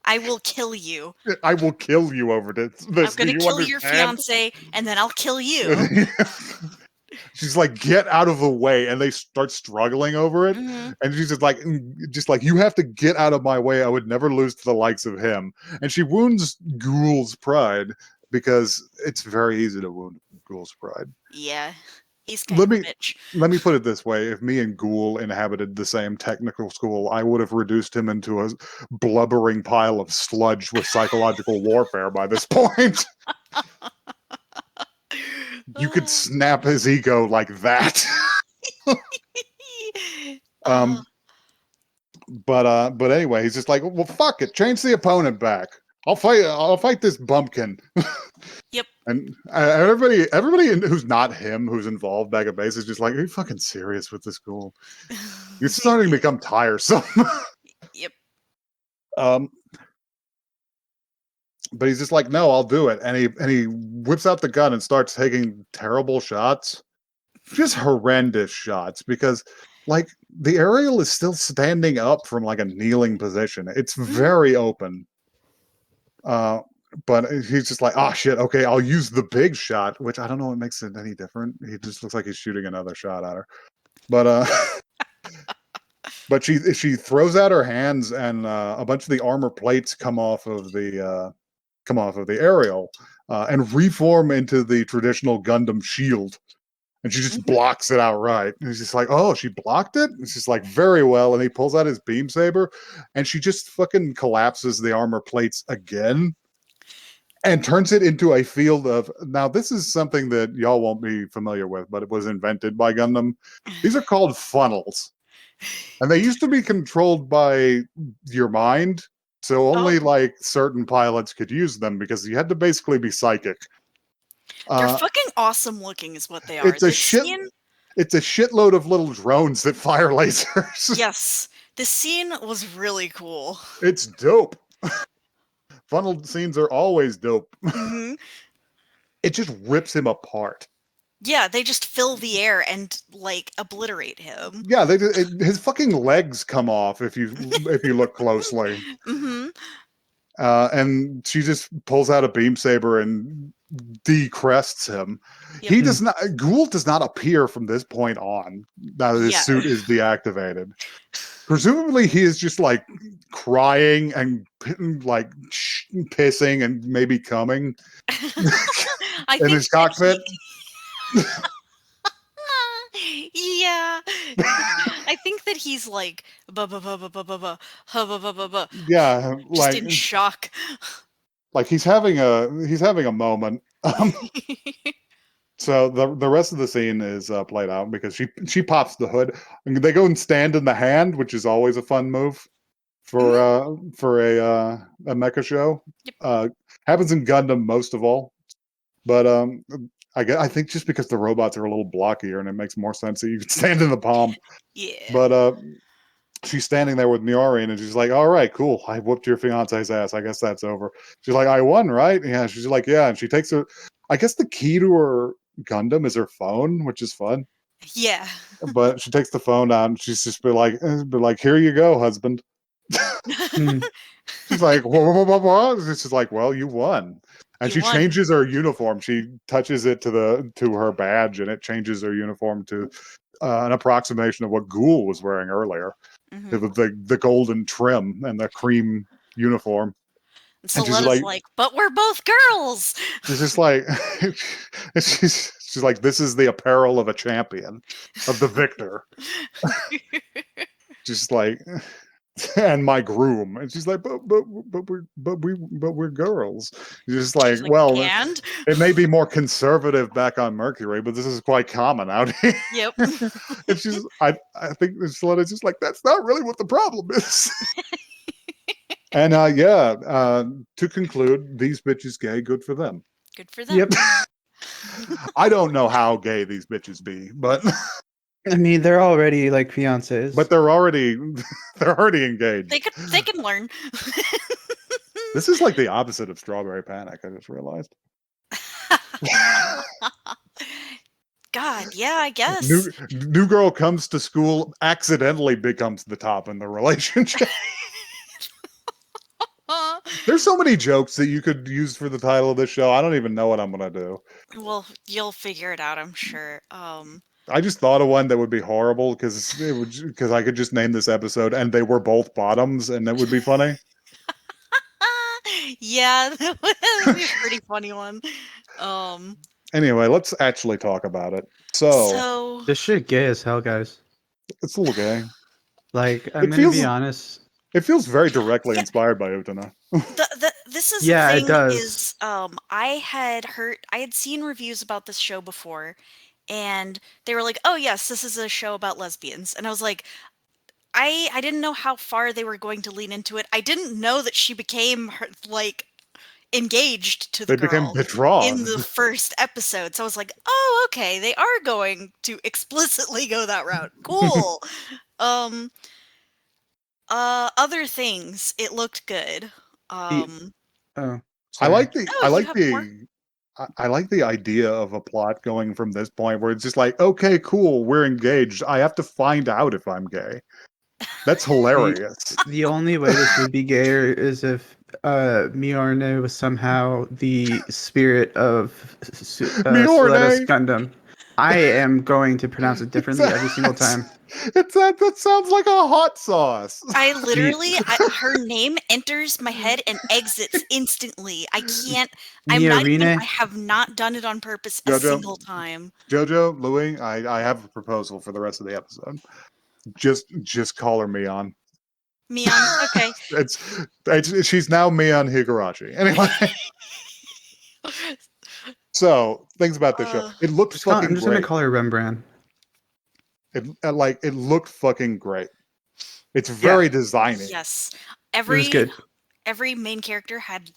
[SPEAKER 2] I will kill you.
[SPEAKER 1] I will kill you over this.
[SPEAKER 2] I'm going to kill your fiance, and then I'll kill you.
[SPEAKER 1] She's like, get out of the way, and they start struggling over it.
[SPEAKER 2] Mm-hmm.
[SPEAKER 1] And she's just like, you have to get out of my way. I would never lose to the likes of him. And she wounds Ghoul's pride because it's very easy to wound Ghoul's pride.
[SPEAKER 2] Yeah, he's kind of a bitch.
[SPEAKER 1] Let me put it this way: if me and Ghoul inhabited the same technical school, I would have reduced him into a blubbering pile of sludge with psychological warfare by this point. You could snap his ego like that. But anyway, he's just like, well, fuck it, change the opponent back. I'll fight this bumpkin.
[SPEAKER 2] Yep.
[SPEAKER 1] And everybody who's not him, who's involved back at base, is just like, are you fucking serious with this Ghoul? You're starting to become tiresome.
[SPEAKER 2] Yep.
[SPEAKER 1] But he's just like, no, I'll do it. And he whips out the gun and starts taking terrible shots. Just horrendous shots, because like the aerial is still standing up from like a kneeling position. It's very open. But he's just like, oh shit, okay, I'll use the big shot, which I don't know what makes it any different. He just looks like he's shooting another shot at her. But but she throws out her hands, and a bunch of the armor plates come off of the aerial and reform into the traditional Gundam shield. And she just blocks it outright. And he's just like, oh, she blocked it? It's just like, very well. And he pulls out his beam saber, and she just fucking collapses the armor plates again and turns it into a field of... Now, this is something that y'all won't be familiar with, but it was invented by Gundam. These are called funnels. And they used to be controlled by your mind. So only like certain pilots could use them, because you had to basically be psychic.
[SPEAKER 2] They're fucking awesome looking is what they are.
[SPEAKER 1] It's a shitload of little drones that fire lasers.
[SPEAKER 2] Yes. This scene was really cool.
[SPEAKER 1] It's dope. Funnel scenes are always dope.
[SPEAKER 2] Mm-hmm.
[SPEAKER 1] It just rips him apart.
[SPEAKER 2] Yeah, they just fill the air and like obliterate him.
[SPEAKER 1] Yeah, his fucking legs come off if you look closely.
[SPEAKER 2] Mm-hmm.
[SPEAKER 1] And she just pulls out a beam saber and decrests him.
[SPEAKER 2] Yep.
[SPEAKER 1] Ghoul does not appear from this point on, now that his suit is deactivated. Presumably he is just like crying and like pissing and maybe coming in his cockpit.
[SPEAKER 2] Yeah, I think that he's like
[SPEAKER 1] yeah,
[SPEAKER 2] just
[SPEAKER 1] like
[SPEAKER 2] in shock.
[SPEAKER 1] Like he's having a moment. So the rest of the scene is played out because she pops the hood. I mean, they go and stand in the hand, which is always a fun move for a mecha show.
[SPEAKER 2] Yep.
[SPEAKER 1] Happens in Gundam most of all, but I think just because the robots are a little blockier and it makes more sense that you can stand in the palm.
[SPEAKER 2] Yeah.
[SPEAKER 1] But she's standing there with Miorine, and she's like, all right, cool. I whooped your fiance's ass. I guess that's over. She's like, I won, right? Yeah. She's like, yeah. And she takes her, I guess the key to her Gundam is her phone, which is fun.
[SPEAKER 2] Yeah.
[SPEAKER 1] But she takes the phone out and she's just be like, here you go, husband. She's like, what? She's like, well, you won. And she changes her uniform. She touches it to her badge, and it changes her uniform to an approximation of what Ghoul was wearing earlier. The golden trim and the cream uniform.
[SPEAKER 2] So Letta's like, but we're both girls.
[SPEAKER 1] She's just like, she's like, this is the apparel of a champion, of the victor. Just like, and my groom. And she's like, but we're girls. She's just like, well,
[SPEAKER 2] and
[SPEAKER 1] it may be more conservative back on Mercury, but this is quite common out here.
[SPEAKER 2] Yep.
[SPEAKER 1] And I think Letta's just like, that's not really what the problem is. And to conclude, these bitches gay, good for them.
[SPEAKER 2] Good for them.
[SPEAKER 3] Yep.
[SPEAKER 1] I don't know how gay these bitches be, but
[SPEAKER 3] I mean, they're already like fiancés.
[SPEAKER 1] But they're already engaged.
[SPEAKER 2] They can learn.
[SPEAKER 1] This is like the opposite of Strawberry Panic, I just realized.
[SPEAKER 2] God, yeah, I guess.
[SPEAKER 1] New girl comes to school, accidentally becomes the top in the relationship. There's so many jokes that you could use for the title of this show. I don't even know what I'm gonna do.
[SPEAKER 2] Well, you'll figure it out, I'm sure.
[SPEAKER 1] I just thought of one that would be horrible because I could just name this episode and they were both bottoms and that would be funny.
[SPEAKER 2] Yeah, that would be a pretty funny one.
[SPEAKER 1] Anyway, let's actually talk about it. So
[SPEAKER 3] this shit gay as hell, guys.
[SPEAKER 1] It's a little gay.
[SPEAKER 3] Like, I'm gonna be honest.
[SPEAKER 1] It feels very directly inspired by Utena.
[SPEAKER 2] This is
[SPEAKER 3] the thing,
[SPEAKER 2] it does. Is I had seen reviews about this show before, and they were like, "Oh yes, this is a show about lesbians," and I was like, I didn't know how far they were going to lean into it. I didn't know that she became engaged to the girl.
[SPEAKER 1] They became betrothed
[SPEAKER 2] in the first episode. So I was like, "Oh, okay, they are going to explicitly go that route. Cool." Other things, it looked good.
[SPEAKER 1] I like the idea of a plot going from this point where it's just like, okay, cool, we're engaged. I have to find out if I'm gay. That's hilarious.
[SPEAKER 3] The only way this would be gayer is if Miorine was somehow the spirit of Soletta's Gundam. I am going to pronounce it differently every single time.
[SPEAKER 1] That sounds like a hot sauce.
[SPEAKER 2] I literally, her name enters my head and exits instantly. I can't. I have not done it on purpose a single time.
[SPEAKER 1] Jojo, Louis, I have a proposal for the rest of the episode. Just call her Mion.
[SPEAKER 2] Mion, okay.
[SPEAKER 1] She's now Mion Higurashi. Anyway. So, things about this show. It looked fucking great.
[SPEAKER 3] I'm just going to call her Rembrandt.
[SPEAKER 1] It looked fucking great. It's very designy.
[SPEAKER 2] Yes.
[SPEAKER 3] It was good.
[SPEAKER 2] Every main character had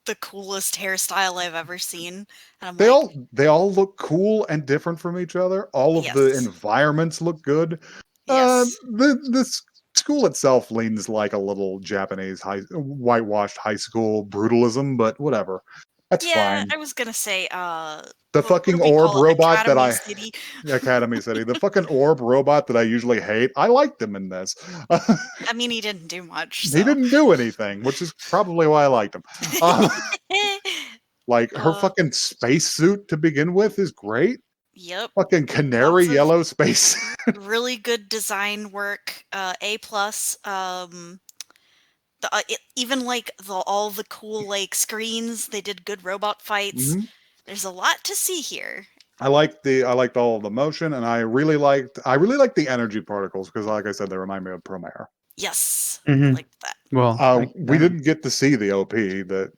[SPEAKER 2] the coolest hairstyle I've ever seen. And
[SPEAKER 1] they all look cool and different from each other. All of the environments look good.
[SPEAKER 2] Yes.
[SPEAKER 1] The school itself leans like a little Japanese whitewashed high school brutalism, but whatever. That's fine.
[SPEAKER 2] I was gonna say
[SPEAKER 1] the fucking orb robot Academy City. The fucking orb robot that I usually hate. I liked him in this.
[SPEAKER 2] I mean, he didn't do much. So.
[SPEAKER 1] He didn't do anything, which is probably why I liked him. Her fucking spacesuit to begin with is great.
[SPEAKER 2] Yep.
[SPEAKER 1] Fucking canary yellow space.
[SPEAKER 2] Really good design work. A+. Even all the cool screens, they did good robot fights. Mm-hmm. There's a lot to see here.
[SPEAKER 1] I liked all of the motion, and I really liked the energy particles because, like I said, they remind me of Promare.
[SPEAKER 2] Yes,
[SPEAKER 3] mm-hmm.
[SPEAKER 2] I like that.
[SPEAKER 3] Well,
[SPEAKER 1] we didn't get to see the OP that.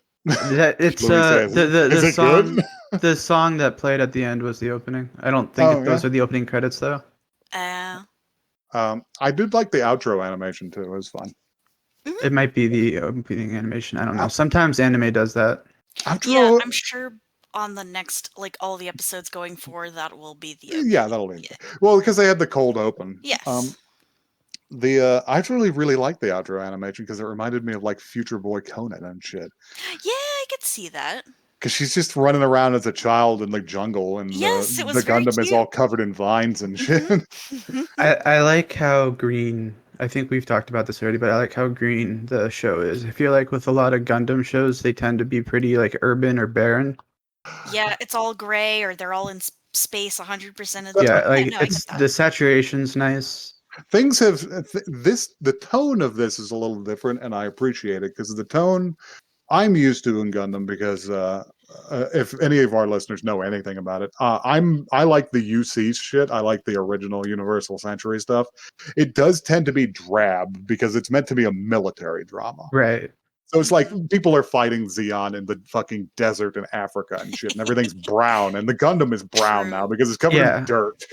[SPEAKER 3] It's the song. Good? The song that played at the end was the opening. I don't think those are the opening credits though.
[SPEAKER 1] I did like the outro animation too. It was fun.
[SPEAKER 2] Mm-hmm.
[SPEAKER 3] It might be the opening animation. I don't know. Sometimes anime does that.
[SPEAKER 1] Outro...
[SPEAKER 2] Yeah, I'm sure on the next, all the episodes going forward, that will be the opening.
[SPEAKER 1] Yeah, that'll be. Well, because they had the cold open.
[SPEAKER 2] Yes.
[SPEAKER 1] I actually really liked the outro animation because it reminded me of Future Boy Conan and shit.
[SPEAKER 2] Yeah, I could see that.
[SPEAKER 1] Because she's just running around as a child in the jungle, and the Gundam is all covered in vines and shit.
[SPEAKER 2] Mm-hmm.
[SPEAKER 3] I like how green. I think we've talked about this already, but I like how green the show is. I feel like with a lot of Gundam shows, they tend to be pretty urban or barren.
[SPEAKER 2] Yeah, it's all gray, or they're all in space 100% of the
[SPEAKER 3] time. Yeah, the saturation's nice.
[SPEAKER 1] Things have the tone of this is a little different, and I appreciate it because the tone I'm used to in Gundam because if any of our listeners know anything about it, I like the UC shit. I like the original Universal Century stuff. It does tend to be drab because it's meant to be a military drama.
[SPEAKER 3] Right.
[SPEAKER 1] So it's like people are fighting Zeon in the fucking desert in Africa and shit, and everything's brown, and the Gundam is brown now because it's covered in dirt.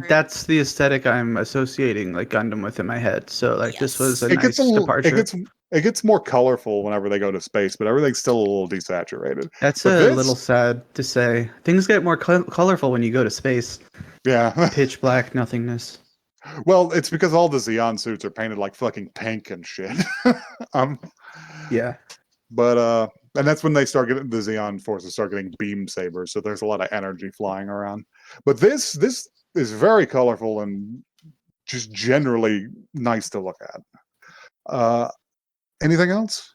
[SPEAKER 3] That's the aesthetic I'm associating Gundam with in my head. So this was a nice departure.
[SPEAKER 1] It gets more colorful whenever they go to space, but everything's still a little desaturated.
[SPEAKER 3] That's a little sad to say. Things get more colorful when you go to space.
[SPEAKER 1] Yeah.
[SPEAKER 3] Pitch black nothingness.
[SPEAKER 1] Well, it's because all the Zeon suits are painted fucking pink and shit.
[SPEAKER 3] Yeah.
[SPEAKER 1] But and that's when they start getting the Zeon forces start getting beam sabers, so there's a lot of energy flying around. But this is very colorful and just generally nice to look at. Anything else?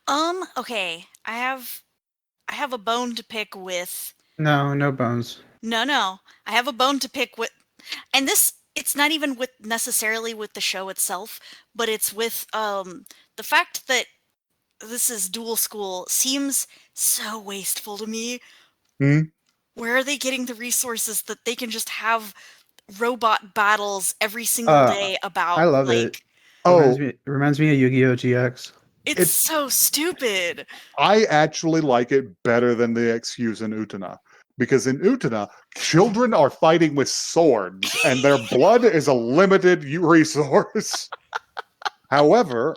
[SPEAKER 2] Okay. I have a bone to pick with.
[SPEAKER 3] No bones.
[SPEAKER 2] No. I have a bone to pick with, and it's not even with necessarily with the show itself, but it's with the fact that this is dual school seems so wasteful to me.
[SPEAKER 1] Hmm?
[SPEAKER 2] Where are they getting the resources that they can just have robot battles every single day
[SPEAKER 3] I
[SPEAKER 2] about
[SPEAKER 3] love it.
[SPEAKER 2] like
[SPEAKER 1] Oh,
[SPEAKER 3] Reminds me of Yu-Gi-Oh! GX.
[SPEAKER 2] it's so stupid.
[SPEAKER 1] I actually like it better than the excuse in Utena. Because in Utena, children are fighting with swords, and their blood is a limited resource. However,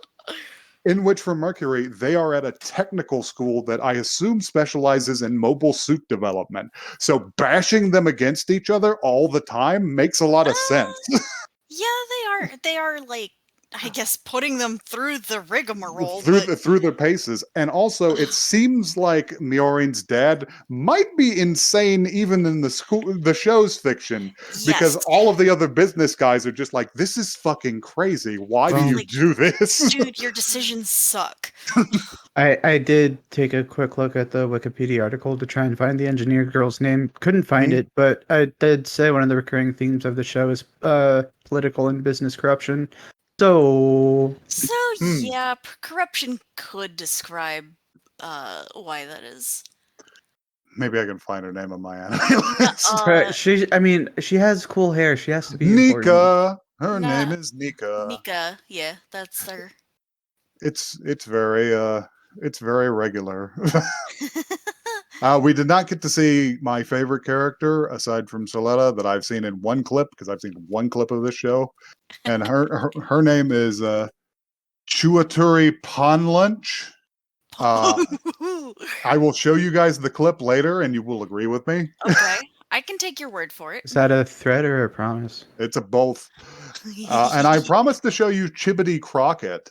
[SPEAKER 1] in which for Mercury, they are at a technical school that I assume specializes in mobile suit development. So bashing them against each other all the time makes a lot of sense.
[SPEAKER 2] Yeah, they are like I guess putting them through the rigmarole, but
[SPEAKER 1] through the paces, and also it seems like Miorine's dad might be insane even in the show's fiction, because
[SPEAKER 2] yes.
[SPEAKER 1] all of the other business guys are just like, this is fucking crazy, why do you
[SPEAKER 2] Like,
[SPEAKER 1] do this?
[SPEAKER 2] dude, your decisions suck.
[SPEAKER 3] I did take a quick look at the Wikipedia article to try and find the engineer girl's name. Couldn't find it, but I did say one of the recurring themes of the show is political and business corruption. So
[SPEAKER 2] Yeah, corruption could describe why that is.
[SPEAKER 1] Maybe I can find her name on my anime list.
[SPEAKER 3] she has cool hair. She has to be important.
[SPEAKER 1] Nika, her
[SPEAKER 2] Nah,
[SPEAKER 1] name is Nika.
[SPEAKER 2] Nika, yeah, that's her.
[SPEAKER 1] It's very regular. We did not get to see my favorite character aside from Soletta that I've seen in one clip, because I've seen one clip of this show, and her name is Chuaturi Ponlunch. I will show you guys the clip later, and you will agree with me.
[SPEAKER 2] Okay, I can take your word for it.
[SPEAKER 3] Is that a threat or a promise?
[SPEAKER 1] It's a both. And I promised to show you Chibity Crockett.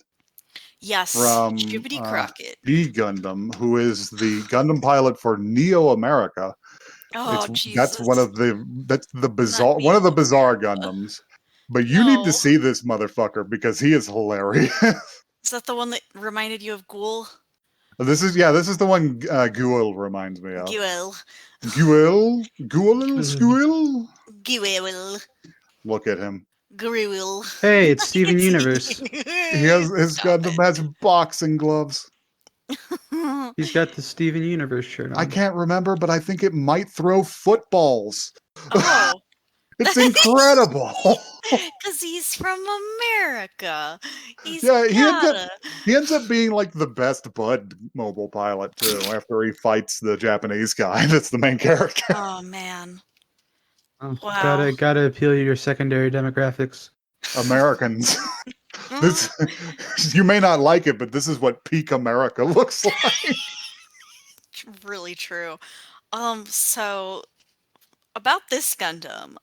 [SPEAKER 2] Yes,
[SPEAKER 1] From
[SPEAKER 2] Chibbity Crockett.
[SPEAKER 1] B Gundam, who is the Gundam pilot for Neo America.
[SPEAKER 2] Oh, Jesus.
[SPEAKER 1] That's one of the bizarre Gundams. But you need to see this motherfucker because he is hilarious.
[SPEAKER 2] Is that the one that reminded you of Ghoul?
[SPEAKER 1] This is the one Guil reminds me of.
[SPEAKER 2] Guil.
[SPEAKER 1] Look at him.
[SPEAKER 2] Gruel.
[SPEAKER 3] Hey, it's Steven Universe.
[SPEAKER 1] His Gundam has boxing gloves.
[SPEAKER 3] He's got the Steven Universe shirt on.
[SPEAKER 1] I can't remember, but I think it might throw footballs.
[SPEAKER 2] Oh.
[SPEAKER 1] It's incredible.
[SPEAKER 2] Because he's from America. He
[SPEAKER 1] ends up being like the best Bud mobile pilot too. After he fights the Japanese guy, that's the main character.
[SPEAKER 2] Oh man!
[SPEAKER 3] Oh, wow. Gotta appeal to your secondary demographics.
[SPEAKER 1] Americans. You may not like it, but this is what peak America looks like.
[SPEAKER 2] Really true. So about this Gundam.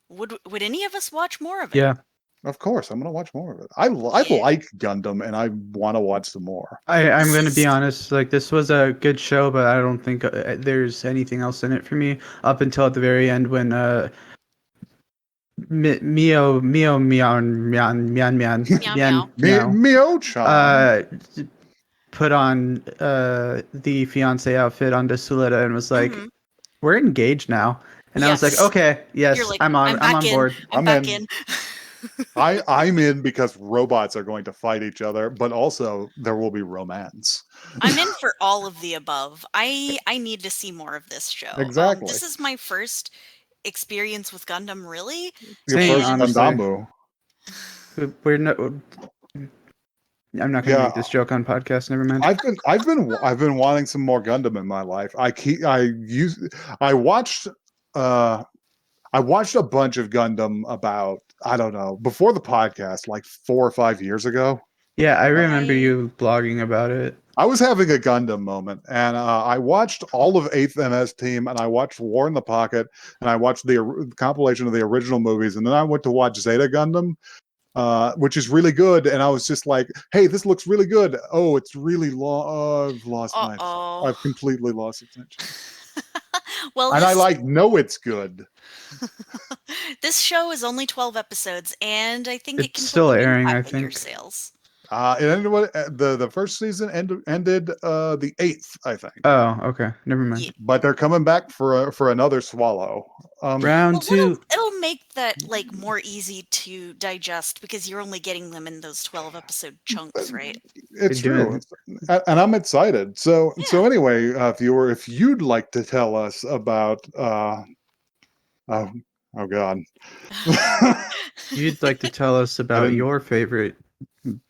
[SPEAKER 2] Would any of us watch more of it?
[SPEAKER 3] Yeah.
[SPEAKER 1] Of course, I'm going to watch more of it. I like Gundam, and I want to watch some more.
[SPEAKER 3] I'm going to be honest. Like, this was a good show, but I don't think there's anything else in it for me up until at the very end when Mio-chan put on the fiance outfit onto Suleta and was like, "We're engaged now." And I was like, "Okay, yes,
[SPEAKER 2] like,
[SPEAKER 3] I'm on board.
[SPEAKER 2] I'm back in."
[SPEAKER 1] I'm in because robots are going to fight each other, but also there will be romance.
[SPEAKER 2] I'm in for all of the above. I need to see more of this show.
[SPEAKER 1] Exactly.
[SPEAKER 2] This is my first experience with Gundam, really.
[SPEAKER 1] Your first Gundam.
[SPEAKER 3] We're not. I'm not going to make this joke on podcast. Never mind.
[SPEAKER 1] I've been wanting some more Gundam in my life. I watched a bunch of Gundam about, I don't know, before the podcast, like 4 or 5 years ago.
[SPEAKER 3] Yeah, I remember you blogging about it.
[SPEAKER 1] I was having a Gundam moment, and I watched all of 8th MS Team, and I watched War in the Pocket, and I watched the compilation of the original movies, and then I went to watch Zeta Gundam, which is really good, and I was just like, hey, this looks really good. Oh, it's really I've completely lost attention.
[SPEAKER 2] Well,
[SPEAKER 1] and I know it's good.
[SPEAKER 2] This show is only 12 episodes, and I think
[SPEAKER 3] it's still airing. I think
[SPEAKER 2] sales.
[SPEAKER 1] It ended the first season ended the 8th, I think.
[SPEAKER 3] Oh, okay. Never mind.
[SPEAKER 2] Yeah.
[SPEAKER 1] But they're coming back for another swallow.
[SPEAKER 3] Round 2.
[SPEAKER 2] It'll make that like more easy to digest because you're only getting them in those 12 episode chunks, right?
[SPEAKER 1] It's
[SPEAKER 3] You're
[SPEAKER 1] true, and I'm excited. So anyway, viewer, if you'd like to tell us about oh god,
[SPEAKER 3] You'd like to tell us about your favorite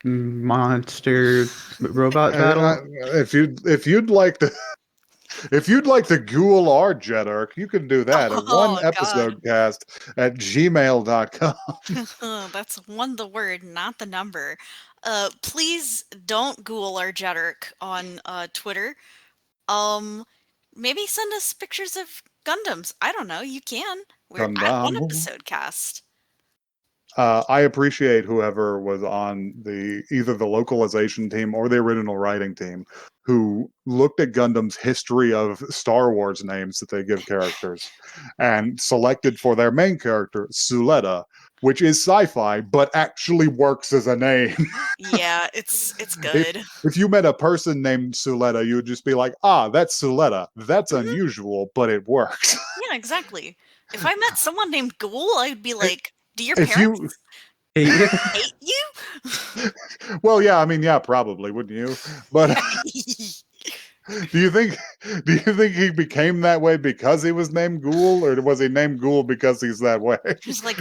[SPEAKER 3] monster robot battle?
[SPEAKER 1] if you'd like to. If you'd like to ghoul our Jeturk, you can do that at one episode cast at gmail.com.
[SPEAKER 2] That's the word, not the number. Please don't ghoul our Jeturk on Twitter. Maybe send us pictures of Gundams. I don't know. You can. We're at one episode cast.
[SPEAKER 1] I appreciate whoever was on either the localization team or the original writing team who looked at Gundam's history of Star Wars names that they give characters and selected for their main character, Suletta, which is sci-fi, but actually works as a name.
[SPEAKER 2] Yeah, it's good.
[SPEAKER 1] If you met a person named Suletta, you would just be like, that's Suletta. That's unusual, but it works.
[SPEAKER 2] Yeah, exactly. If I met someone named Ghoul, I'd be like, do your parents hate you?
[SPEAKER 1] Well, yeah, I mean, yeah, probably, wouldn't you? But do you think he became that way because he was named Ghoul, or was he named Ghoul because he's that way?
[SPEAKER 2] Just like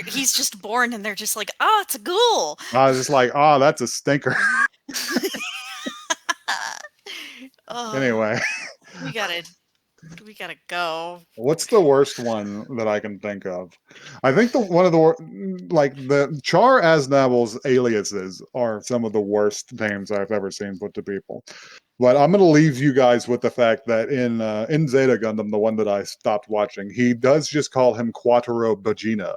[SPEAKER 2] he's just born and they're just like, it's a ghoul.
[SPEAKER 1] I was just like, that's a stinker. Anyway,
[SPEAKER 2] we gotta go.
[SPEAKER 1] What's the worst one that I can think of? I think the Char Aznabel's aliases are some of the worst names I've ever seen put to people. But I'm going to leave you guys with the fact that in Zeta Gundam, the one that I stopped watching, he does just call him Quattro Bagina.